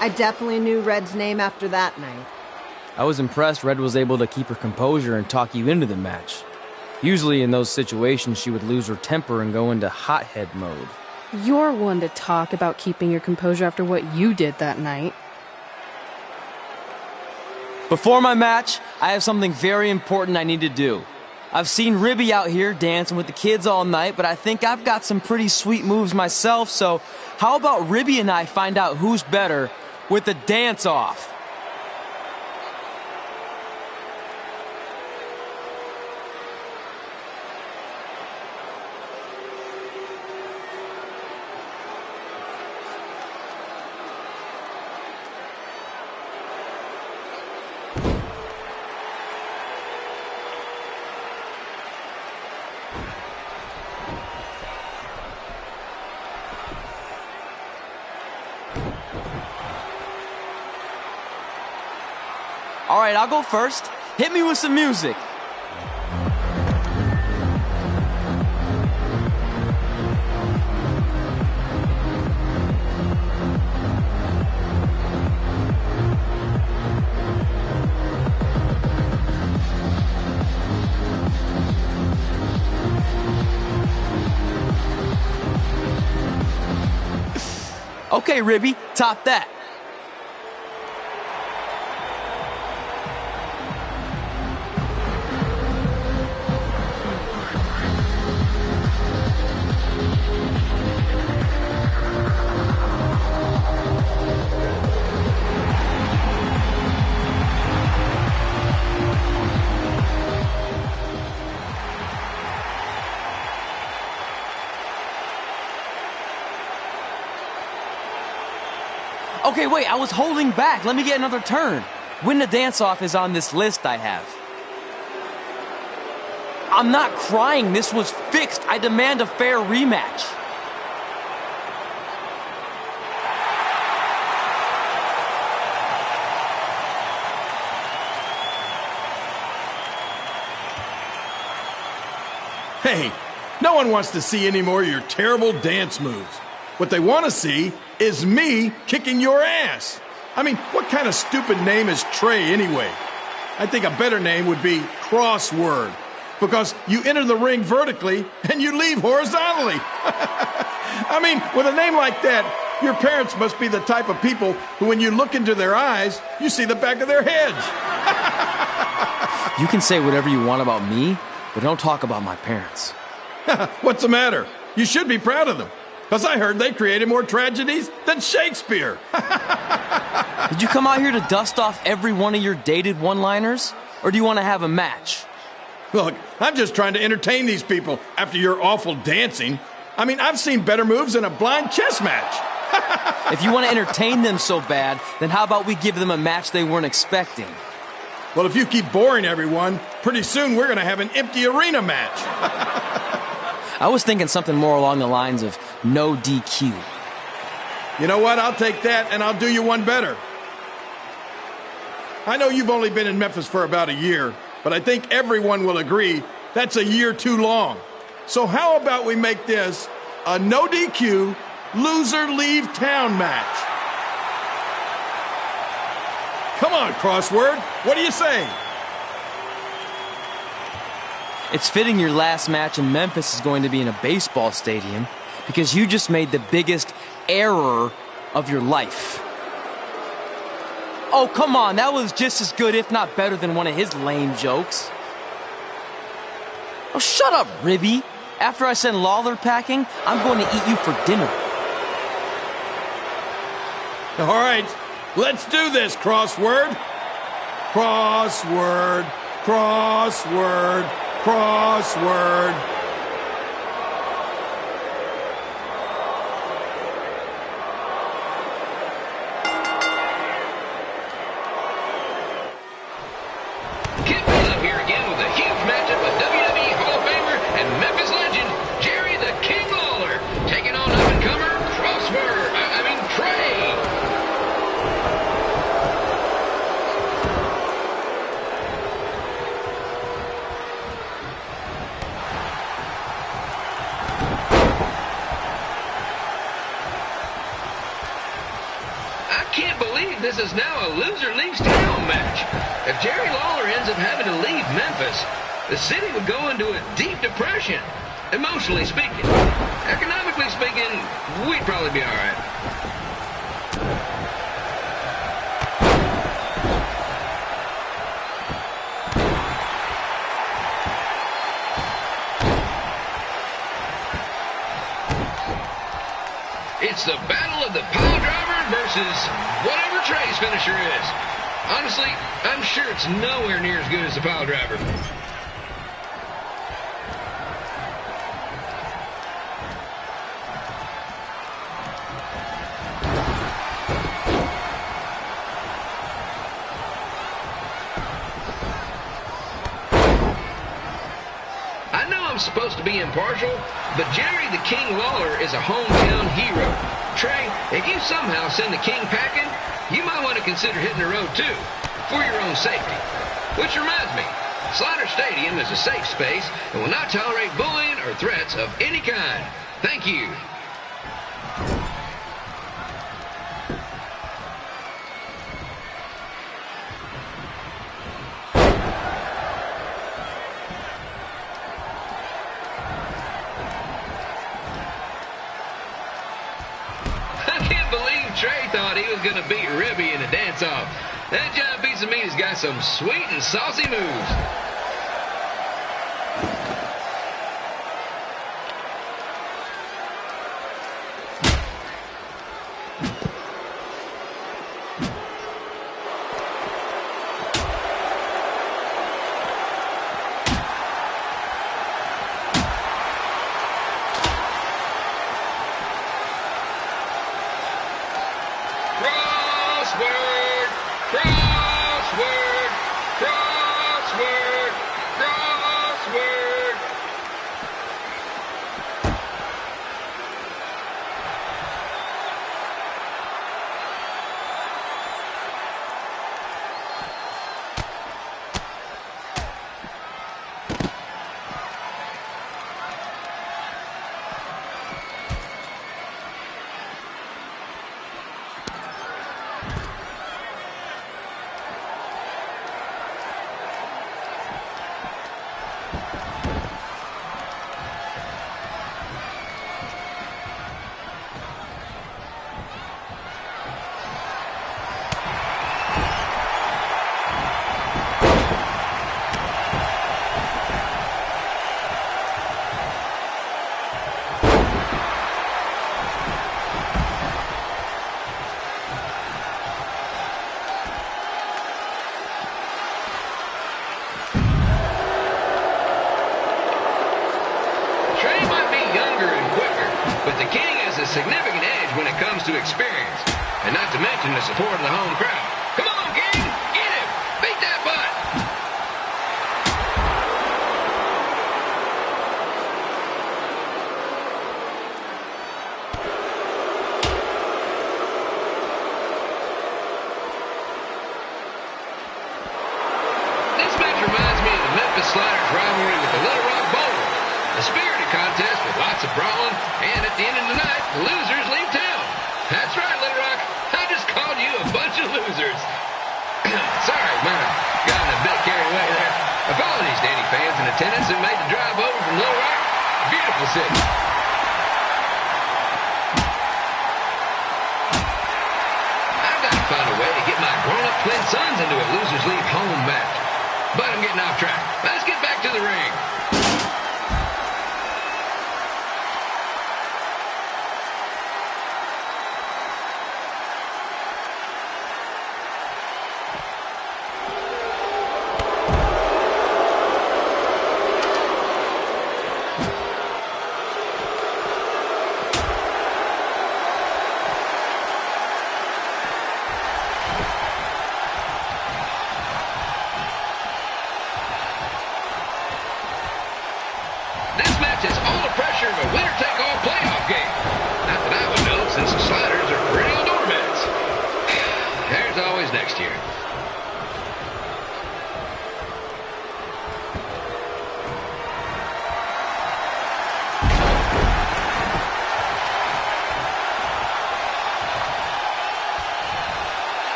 I definitely knew Red's name after that night. I was impressed Red was able to keep her composure and talk you into the match. Usually in those situations she would lose her temper and go into hothead mode. You're one to talk about keeping your composure after what you did that night. Before my match, I have something very important I need to do. I've seen Ribby out here dancing with the kids all night, but I think I've got some pretty sweet moves myself, so how about Ribby and I find out who's better with the dance-off? All right, I'll go first. Hit me with some music. Okay, Ribby, top that. Okay, wait, I was holding back. Let me get another turn. Win the dance-off is on this list I have. I'm not crying. This was fixed. I demand a fair rematch. Hey, no one wants to see any more of your terrible dance moves. What they want to see is me kicking your ass. I mean, what kind of stupid name is Trey anyway? I think a better name would be Crossword, because you enter the ring vertically and you leave horizontally. I mean, with a name like that, your parents must be the type of people who, when you look into their eyes, you see the back of their heads. You can say whatever you want about me, but don't talk about my parents. What's the matter? You should be proud of them. Because I heard they created more tragedies than Shakespeare. Did you come out here to dust off every one of your dated one-liners? Or do you want to have a match? Look, I'm just trying to entertain these people after your awful dancing. I mean, I've seen better moves in a blind chess match. If you want to entertain them so bad, then how about we give them a match they weren't expecting? Well, if you keep boring everyone, pretty soon we're going to have an empty arena match. I was thinking something more along the lines of no DQ. You know what? I'll take that, and I'll do you one better. I know you've only been in Memphis for about a year, but I think everyone will agree that's a year too long. So how about we make this a no DQ, loser leave town match? Come on, Crossword. What do you say? It's fitting your last match in Memphis is going to be in a baseball stadium because you just made the biggest error of your life. Oh, come on, that was just as good, if not better, than one of his lame jokes. Oh, shut up, Ribby. After I send Lawler packing, I'm going to eat you for dinner. All right, let's do this, Crossword. Crossword, crossword, crossword. Up here again with a huge matchup with WWE Hall of Famer and Memphis legend Jerry the King Lawler taking on up-and-comer Trey. can't believe this is now a loser leaves town match. If Jerry Lawler ends up having to leave Memphis, the city would go into a deep depression, emotionally speaking. Economically speaking, we'd probably be all right. It's the battle of the pile driver versus whatever Trey's finisher is. Honestly, I'm sure it's nowhere near as good as the pile driver. I know I'm supposed to be impartial, but Jerry the King Lawler is a hometown hero. Trey, if you somehow send the King packing, you might want to consider hitting the road too, for your own safety. Which reminds me, Slaughter Stadium is a safe space and will not tolerate bullying or threats of any kind. Thank you. Trey thought he was going to beat Ribby in a dance-off. That giant piece of meat has got some sweet and saucy moves. Significant edge when it comes to experience, and not to mention the support of the home crowd. Come on, gang, get him! Beat that butt! This match reminds me of the Memphis Sliders rivalry with the Little Rock Bowlers. A spirited contest with lots of brawling, and at the end of the night, the losers leave town. That's right, Little Rock. I just called you a bunch of losers. Sorry, man. Gotten a bit carried away there. Apologies to any fans in attendance who made the drive over from Little Rock. Beautiful city. I've got to find a way to get my grown-up twin sons into a losers leave home match. But I'm getting off track. Let's get back to the ring.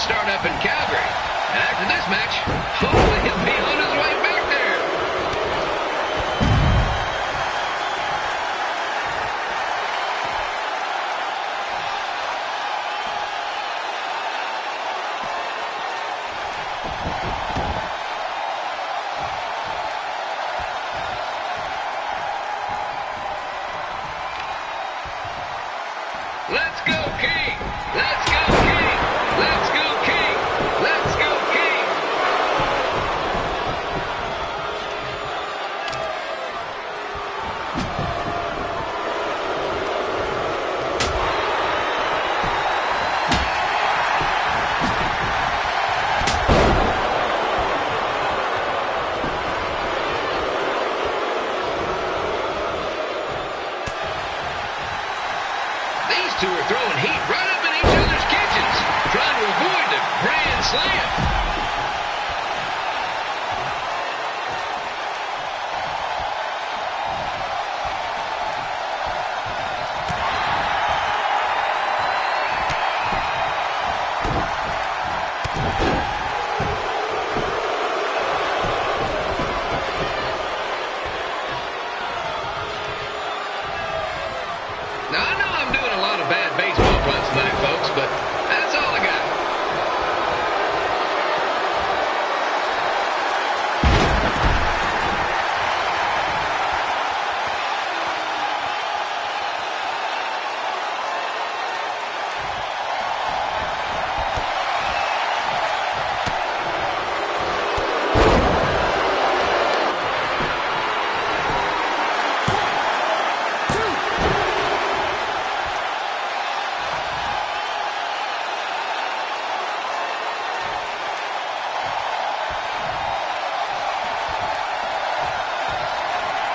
start up in Calgary. And after this match, hopefully he'll be on his way back there. Let's go, King! Let's go, King! Let's go, King! Let's go, King! These two are throwing heat right up in each other's kitchens, trying to avoid the grand slam. Now, I know I'm doing a lot of bad baseball puns tonight, folks, but that's all I got.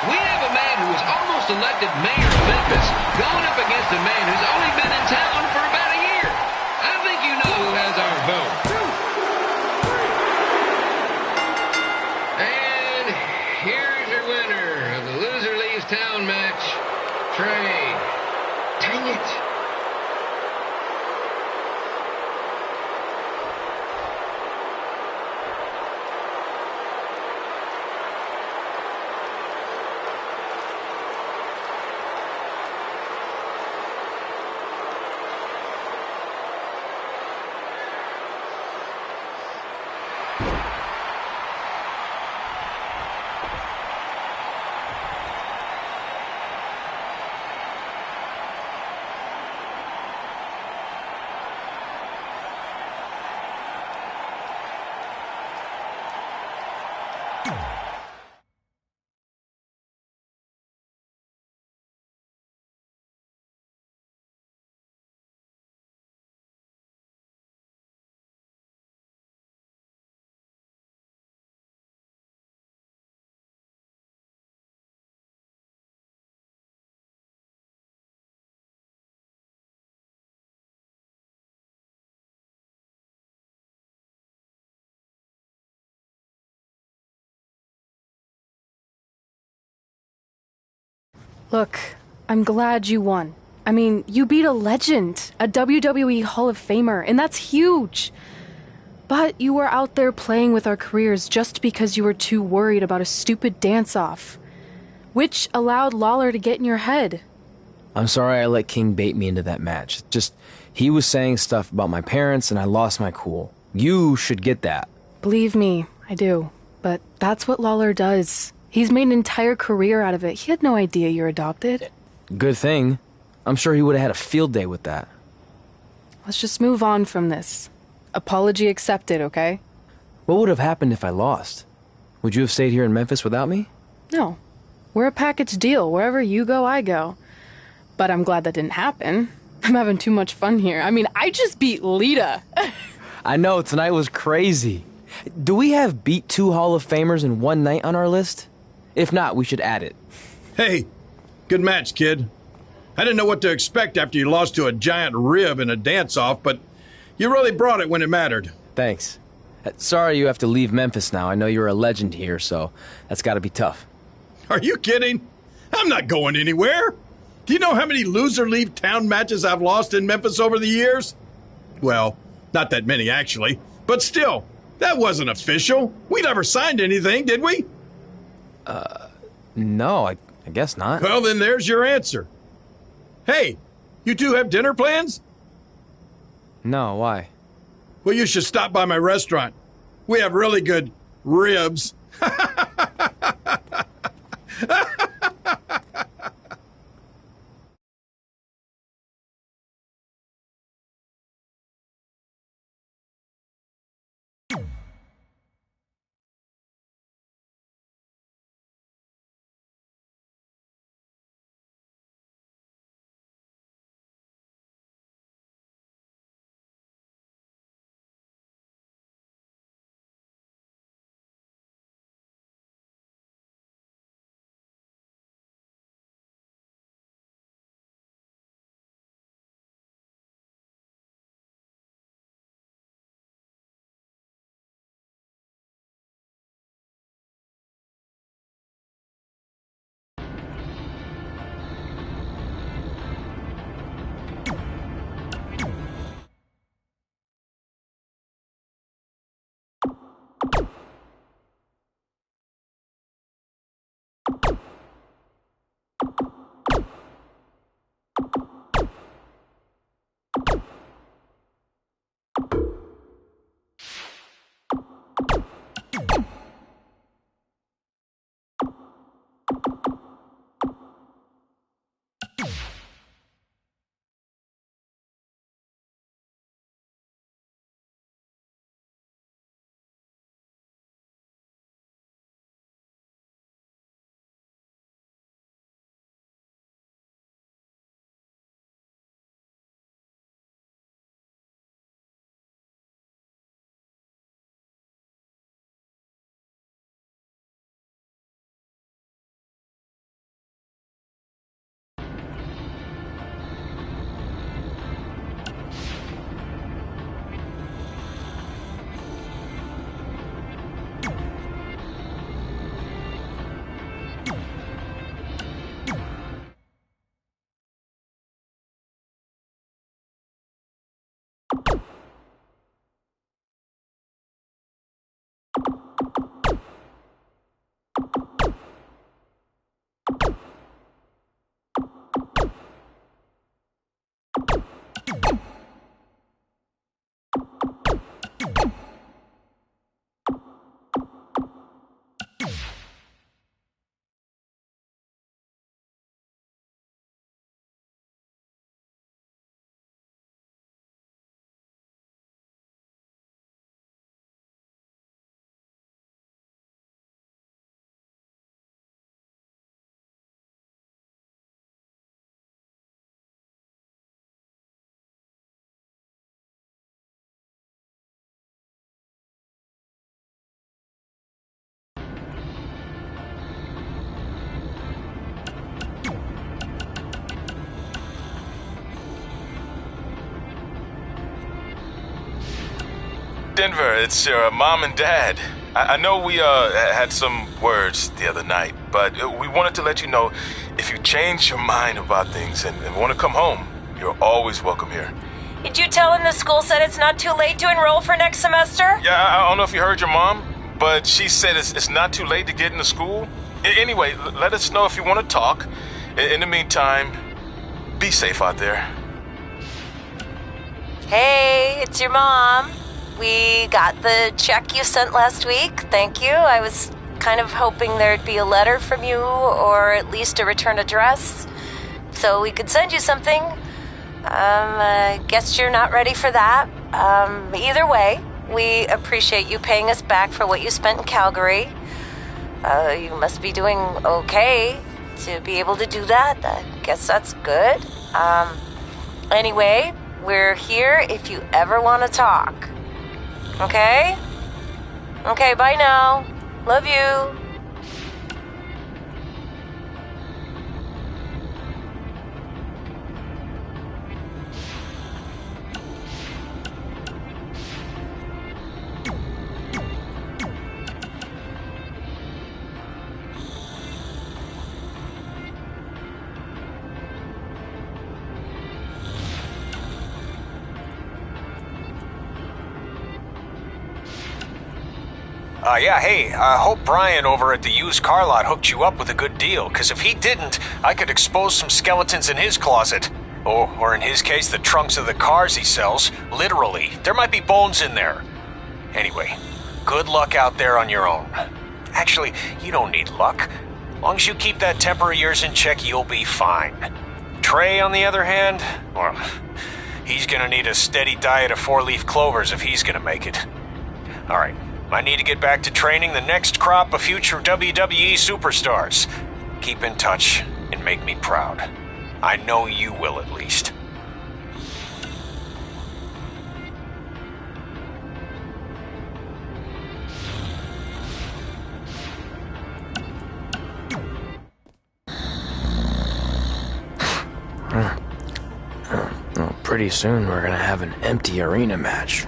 We have a man who was almost elected mayor of Memphis going up against a man who's only been in town for about a year. I think you know who has our vote. And here's your winner of the Loser Leaves Town match, Trey. Dang it. Look, I'm glad you won. I mean, you beat a legend, a WWE Hall of Famer, and that's huge. But you were out there playing with our careers just because you were too worried about a stupid dance-off, which allowed Lawler to get in your head. I'm sorry I let King bait me into that match. Just, he was saying stuff about my parents and I lost my cool. You should get that. Believe me, I do. But that's what Lawler does. He's made an entire career out of it. He had no idea you're adopted. Good thing. I'm sure he would have had a field day with that. Let's just move on from this. Apology accepted, okay? What would have happened if I lost? Would you have stayed here in Memphis without me? No. We're a package deal. Wherever you go, I go. But I'm glad that didn't happen. I'm having too much fun here. I mean, I just beat Lita. I know, tonight was crazy. Do we have beat 2 Hall of Famers in one night on our list? If not, we should add it. Hey, good match, kid. I didn't know what to expect after you lost to a giant rib in a dance-off, but you really brought it when it mattered. Thanks. Sorry you have to leave Memphis now. I know you're a legend here, so that's gotta be tough. Are you kidding? I'm not going anywhere. Do you know how many loser leave town matches I've lost in Memphis over the years? Well, Not that many, actually. But still, that wasn't official. We never signed anything, did we? No, I guess not. Well, then there's your answer. Hey, you two have dinner plans? No, why? Well, you should stop by my restaurant. We have really good ribs. Denver, it's your mom and dad. I know we had some words the other night, but we wanted to let you know if you change your mind about things and want to come home, you're always welcome here. Did you tell him the school said it's not too late to enroll for next semester? Yeah, I don't know if you heard your mom, but she said it's not too late to get into school. Anyway, let us know if you want to talk. In the meantime, be safe out there. Hey, it's your mom. We got the check you sent last week. Thank you. I was kind of hoping there'd be a letter from you or at least a return address so we could send you something. I guess you're not ready for that. Either way, we appreciate you paying us back for what you spent in Calgary. You must be doing okay to be able to do that. I guess that's good. Anyway, we're here if you ever want to talk. Okay? Okay, bye now. Love you. Yeah, hey, I hope Brian over at the used car lot hooked you up with a good deal, because if he didn't, I could expose some skeletons in his closet. Or in his case, the trunks of the cars he sells. Literally. There might be bones in there. Anyway, good luck out there on your own. Actually, you don't need luck. As long as you keep that temper of yours in check, you'll be fine. Trey, on the other hand, well, he's gonna need a steady diet of 4-leaf clovers if he's gonna make it. Alright, I need to get back to training the next crop of future WWE superstars. Keep in touch and make me proud. I know you will, at least. Well, pretty soon we're gonna have an empty arena match.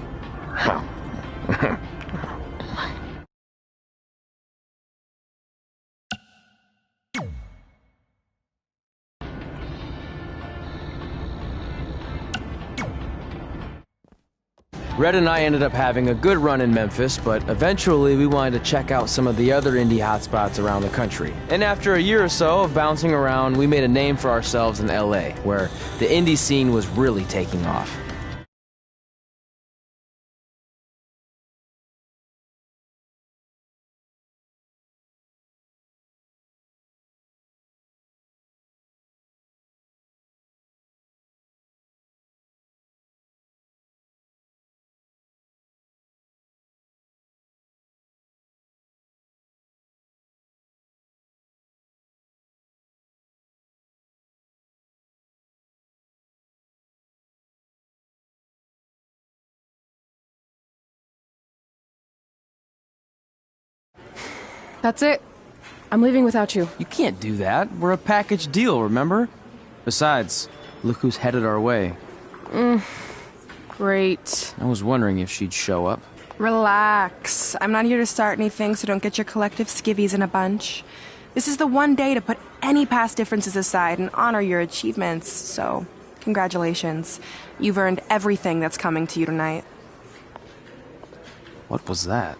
Red and I ended up having a good run in Memphis, but eventually we wanted to check out some of the other indie hotspots around the country. And after a year or so of bouncing around, we made a name for ourselves in LA, where the indie scene was really taking off. That's it. I'm leaving without you. You can't do that. We're a package deal, remember? Besides, look who's headed our way. Great. I was wondering if she'd show up. Relax. I'm not here to start anything, so don't get your collective skivvies in a bunch. This is the one day to put any past differences aside and honor your achievements, so congratulations. You've earned everything that's coming to you tonight. What was that?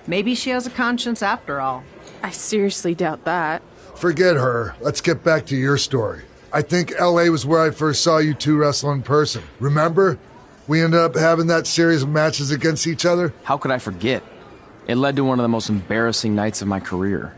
Maybe she has a conscience after all. I seriously doubt that. Forget her. Let's get back to your story. I think L.A. was where I first saw you two wrestle in person. Remember? We ended up having that series of matches against each other. How could I forget? It led to one of the most embarrassing nights of my career.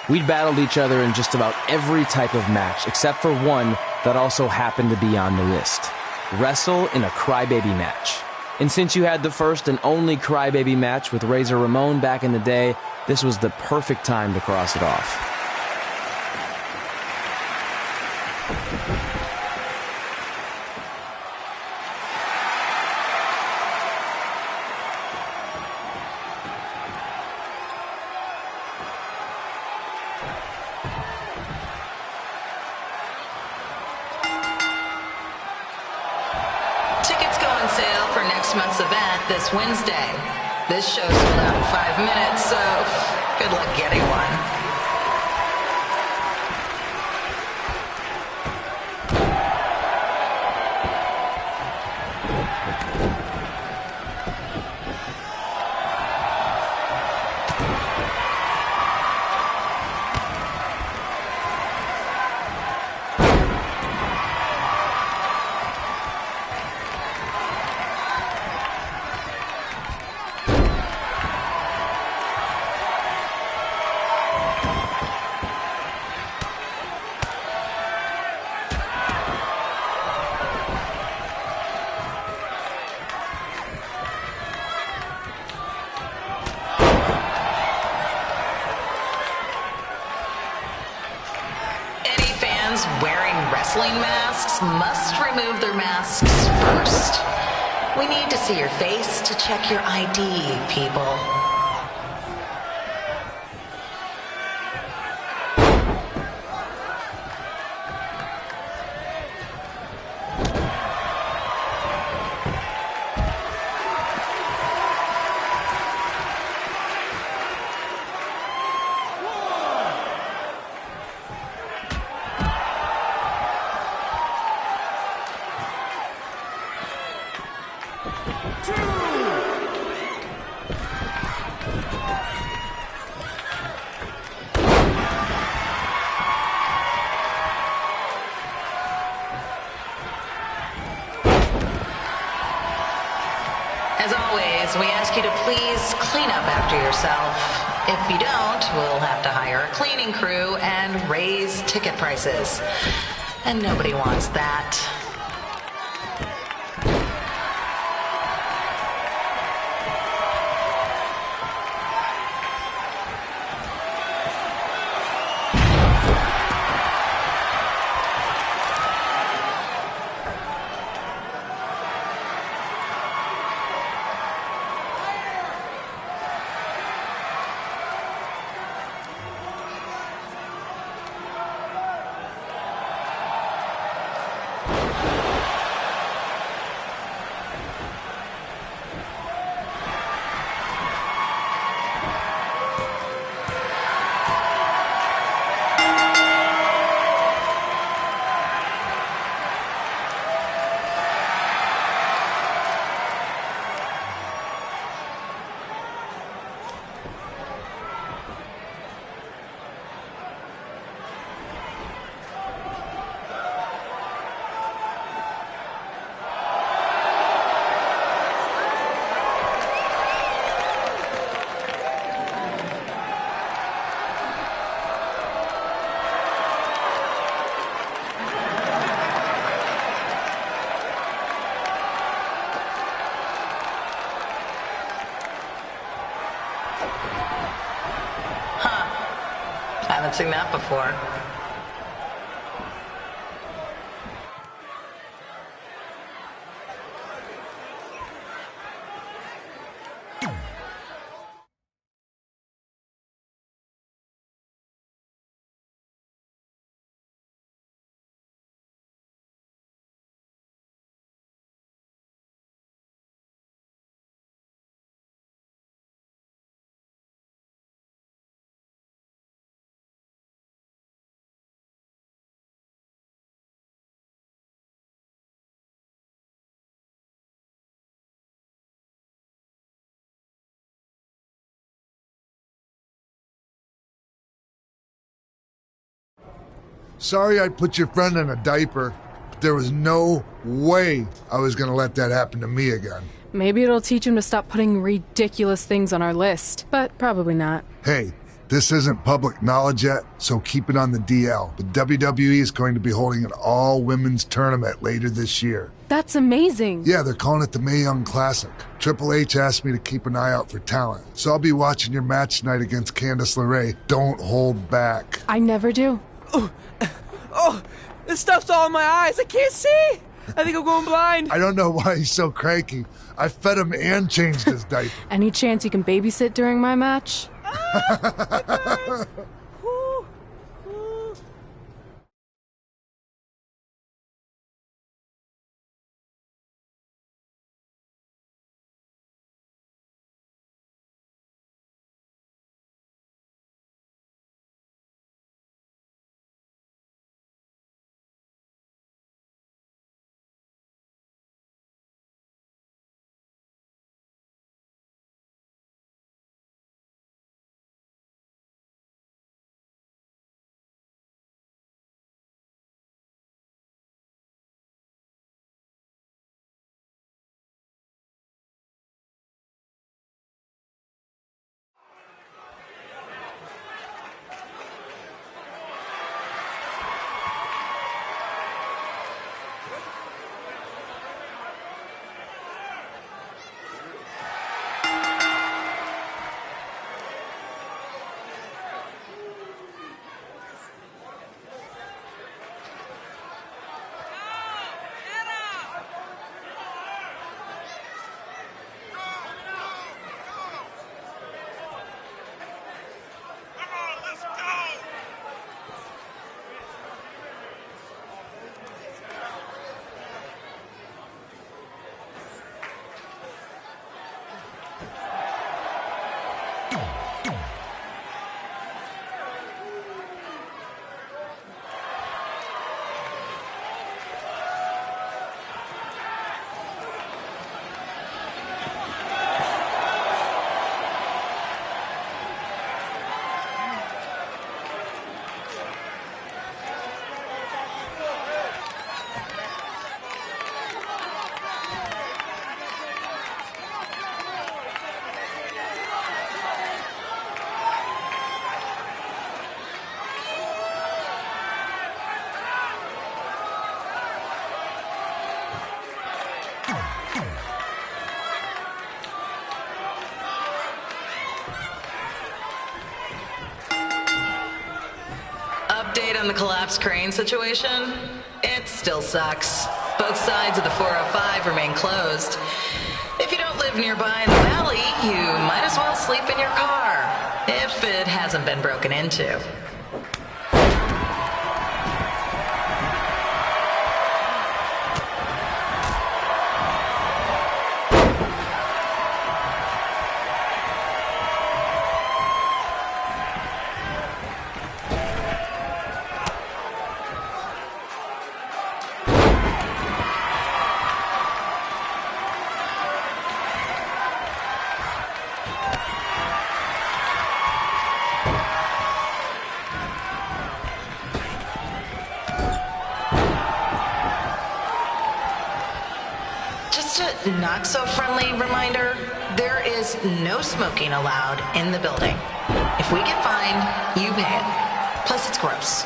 We'd battled each other in just about every type of match, except for one that also happened to be on the list. Wrestle in a crybaby match. And since you had the first and only crybaby match with Razor Ramon back in the day, this was the perfect time to cross it off. Tickets go on sale for next month's event this Wednesday. This show sold out in 5 minutes, so good luck getting one. cops must remove their masks first. We need to see your face to check your ID, people. As always, we ask you to please clean up after yourself. If you don't, we'll have to hire a cleaning crew and raise ticket prices. And nobody wants that. Haven't seen that before. Sorry I put your friend in a diaper, but there was no way I was going to let that happen to me again. Maybe it'll teach him to stop putting ridiculous things on our list, but probably not. Hey, this isn't public knowledge yet, so keep it on the DL. But WWE is going to be holding an all-women's tournament later this year. That's amazing. Yeah, they're calling it the Mae Young Classic. Triple H asked me to keep an eye out for talent, so I'll be watching your match tonight against Candice LeRae. Don't hold back. I never do. Oh, this stuff's all in my eyes. I can't see. I think I'm going blind. I don't know why he's so cranky. I fed him and changed his diaper. Any chance you can babysit during my match? on the collapsed crane situation? It still sucks. Both sides of the 405 remain closed. If you don't live nearby in the valley, you might as well sleep in your car, if it hasn't been broken into. Not so friendly reminder, there is no smoking allowed in the building. If we get fined, you pay it. Plus it's gross.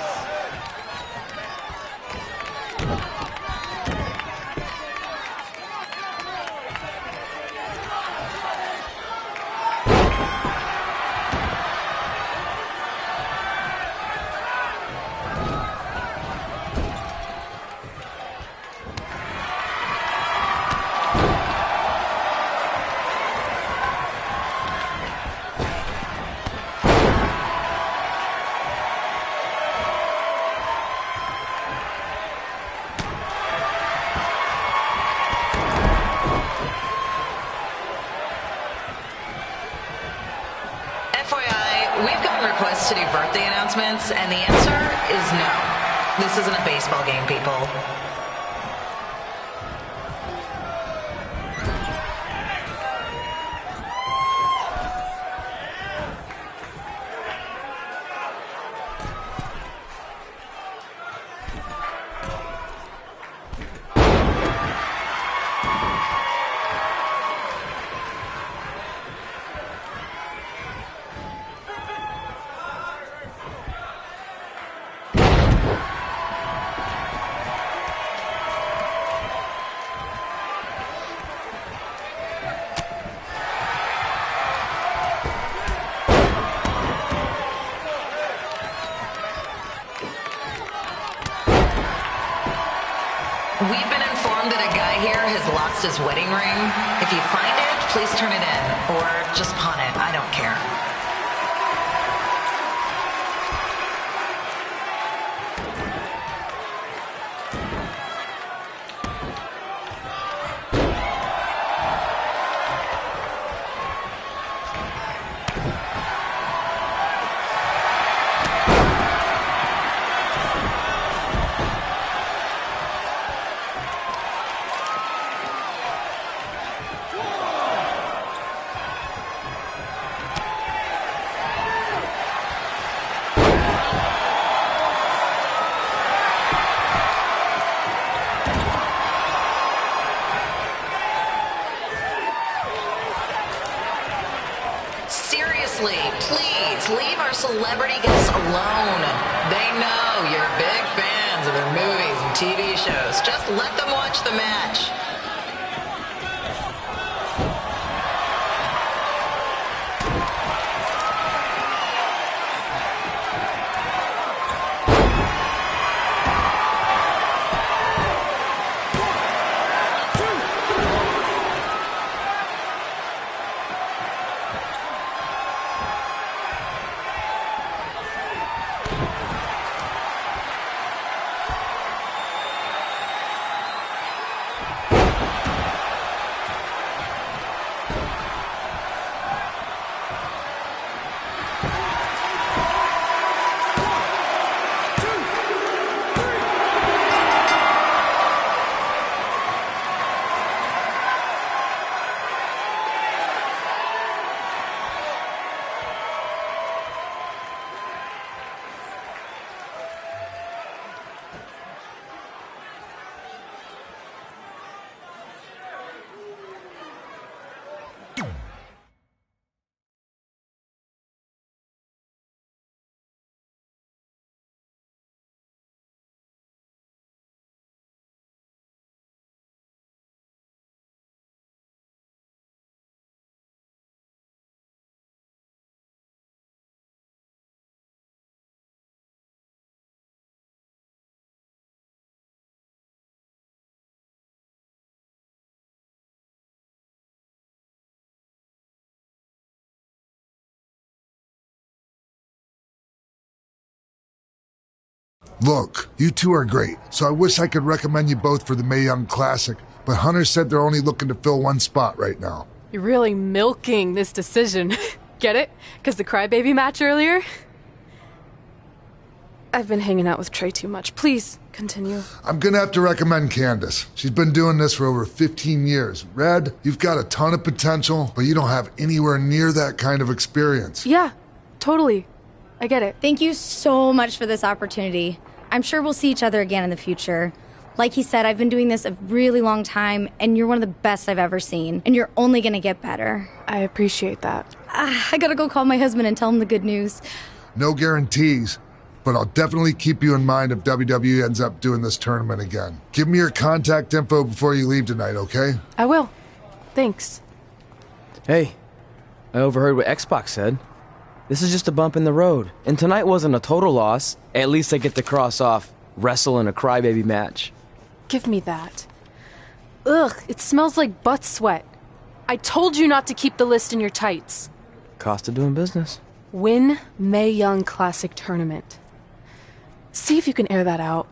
To do birthday announcements, and the answer is no. This isn't a baseball game, people. We've been informed that a guy here has lost his wedding ring. If you find it, please turn it in, or just pawn it. I don't care. Please, leave our celebrity guests alone. They know you're big fans of their movies and TV shows. Just let them watch the match. Look, you two are great, so I wish I could recommend you both for the Mae Young Classic, but Hunter said they're only looking to fill one spot right now. You're really milking this decision. Get it? Because the crybaby match earlier? I've been hanging out with Trey too much. Please, continue. I'm gonna have to recommend Candace. She's been doing this for over 15 years. Red, you've got a ton of potential, but you don't have anywhere near that kind of experience. Yeah, totally. I get it. Thank you so much for this opportunity. I'm sure we'll see each other again in the future. Like he said, I've been doing this a really long time, and you're one of the best I've ever seen. And you're only gonna get better. I appreciate that. I gotta go call my husband and tell him the good news. No guarantees, but I'll definitely keep you in mind if WWE ends up doing this tournament again. Give me your contact info before you leave tonight, okay? I will. Thanks. Hey, I overheard what Xbox said. This is just a bump in the road. And tonight wasn't a total loss. At least I get to cross off wrestle in a crybaby match. Give me that. Ugh, it smells like butt sweat. I told you not to keep the list in your tights. Cost of doing business. Win Mae Young Classic Tournament. See if you can air that out.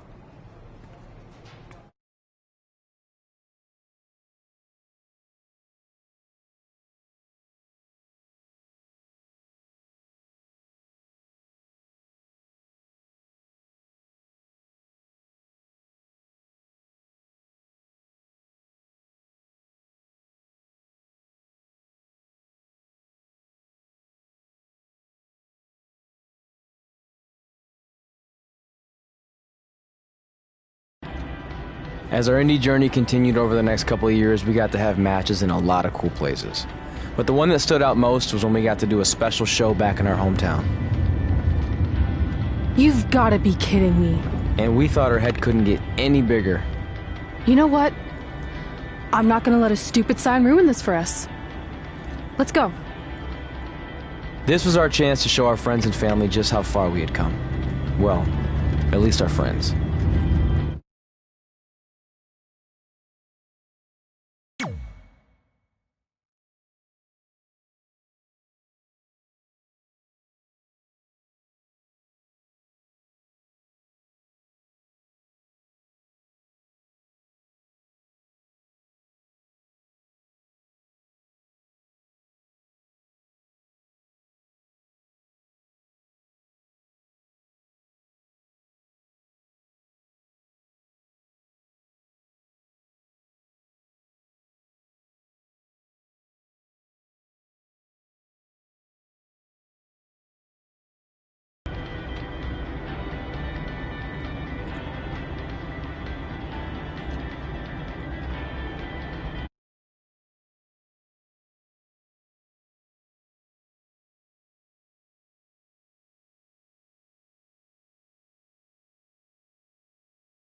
As our indie journey continued over the next couple of years, we got to have matches in a lot of cool places. But the one that stood out most was when we got to do a special show back in our hometown. You've gotta be kidding me. And we thought our head couldn't get any bigger. You know what? I'm not gonna let a stupid sign ruin this for us. Let's go. This was our chance to show our friends and family just how far we had come. Well, at least our friends.